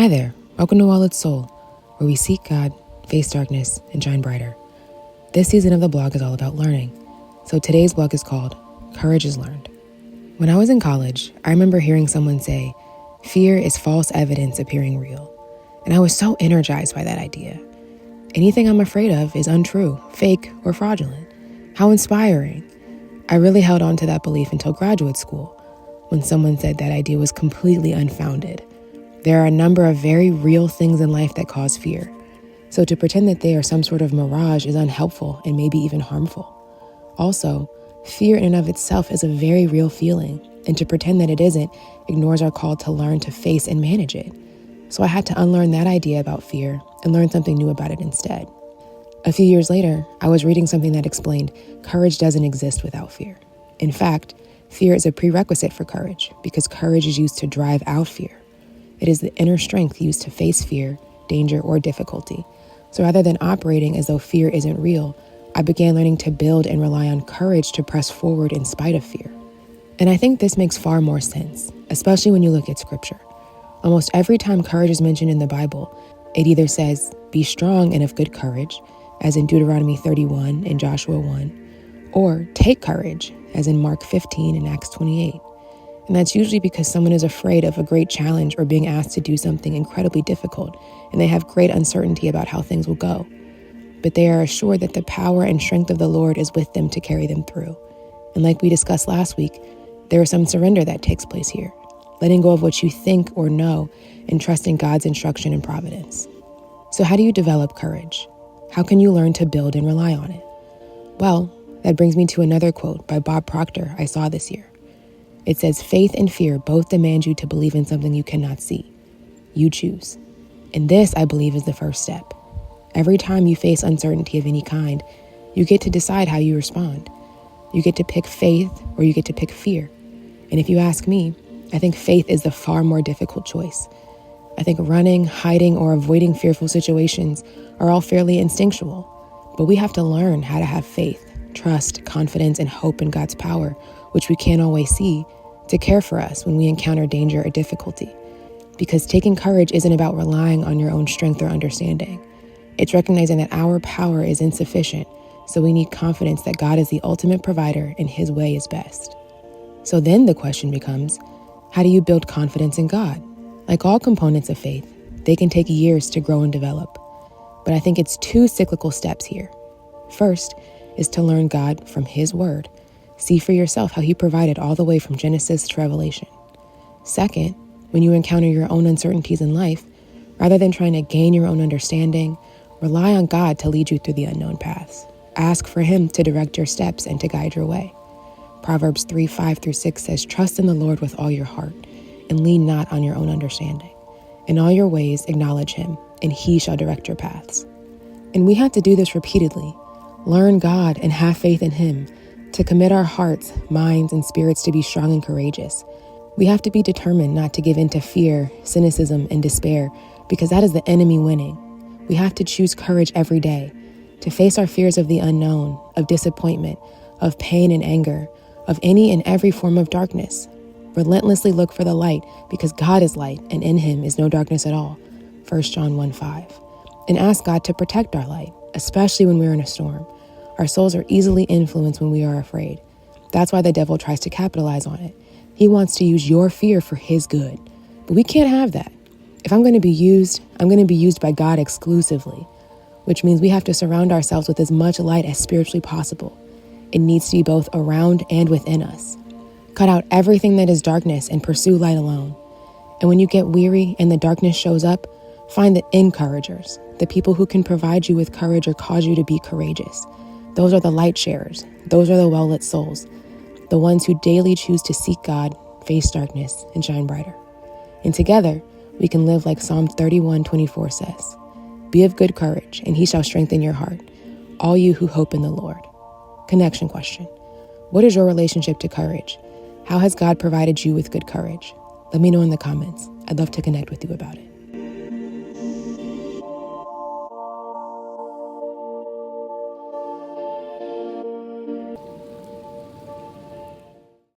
Hi there, welcome to Wallet's Soul, where we seek God, face darkness, and shine brighter. This season of the blog is all about learning, so today's blog is called Courage is Learned. When I was in college, I remember hearing someone say, fear is false evidence appearing real, and I was so energized by that idea. Anything I'm afraid of is untrue, fake, or fraudulent. How inspiring. I really held on to that belief until graduate school, when someone said that idea was completely unfounded. There are a number of very real things in life that cause fear. So to pretend that they are some sort of mirage is unhelpful and maybe even harmful. Also, fear in and of itself is a very real feeling, and to pretend that it isn't ignores our call to learn to face and manage it. So I had to unlearn that idea about fear and learn something new about it instead. A few years later, I was reading something that explained courage doesn't exist without fear. In fact, fear is a prerequisite for courage because courage is used to drive out fear. It is the inner strength used to face fear, danger, or difficulty. So rather than operating as though fear isn't real, I began learning to build and rely on courage to press forward in spite of fear. And I think this makes far more sense, especially when you look at scripture. Almost every time courage is mentioned in the Bible, it either says, be strong and of good courage, as in Deuteronomy 31 and Joshua 1, or take courage, as in Mark 15 and Acts 28. And that's usually because someone is afraid of a great challenge or being asked to do something incredibly difficult, and they have great uncertainty about how things will go. But they are assured that the power and strength of the Lord is with them to carry them through. And like we discussed last week, there is some surrender that takes place here, letting go of what you think or know and trusting God's instruction and providence. So how do you develop courage? How can you learn to build and rely on it? Well, that brings me to another quote by Bob Proctor I saw this year. It says, faith and fear both demand you to believe in something you cannot see. You choose. And this, I believe, is the first step. Every time you face uncertainty of any kind, you get to decide how you respond. You get to pick faith or you get to pick fear. And if you ask me, I think faith is the far more difficult choice. I think running, hiding, or avoiding fearful situations are all fairly instinctual. But we have to learn how to have faith, trust, confidence, and hope in God's power, which we can't always see, to care for us when we encounter danger or difficulty. Because taking courage isn't about relying on your own strength or understanding. It's recognizing that our power is insufficient, so we need confidence that God is the ultimate provider and His way is best. So then the question becomes, how do you build confidence in God? Like all components of faith, they can take years to grow and develop. But I think it's two cyclical steps here. First is to learn God from His Word. See for yourself how He provided all the way from Genesis to Revelation. Second, when you encounter your own uncertainties in life, rather than trying to gain your own understanding, rely on God to lead you through the unknown paths. Ask for Him to direct your steps and to guide your way. Proverbs 3:5-6 says, trust in the Lord with all your heart and lean not on your own understanding. In all your ways acknowledge Him, and He shall direct your paths. And we have to do this repeatedly. Learn God and have faith in Him, to commit our hearts, minds, and spirits to be strong and courageous. We have to be determined not to give in to fear, cynicism, and despair, because that is the enemy winning. We have to choose courage every day, to face our fears of the unknown, of disappointment, of pain and anger, of any and every form of darkness. Relentlessly look for the light, because God is light, and in Him is no darkness at all. 1 John 1:5. And ask God to protect our light, especially when we're in a storm. Our souls are easily influenced when we are afraid. That's why the devil tries to capitalize on it. He wants to use your fear for his good. But we can't have that. If I'm going to be used, I'm going to be used by God exclusively, which means we have to surround ourselves with as much light as spiritually possible. It needs to be both around and within us. Cut out everything that is darkness and pursue light alone. And when you get weary and the darkness shows up, find the encouragers, the people who can provide you with courage or cause you to be courageous. Those are the light sharers. Those are the well-lit souls, the ones who daily choose to seek God, face darkness, and shine brighter. And together, we can live like Psalm 31:24 says, be of good courage, and He shall strengthen your heart, all you who hope in the Lord. Connection question. What is your relationship to courage? How has God provided you with good courage? Let me know in the comments. I'd love to connect with you about it.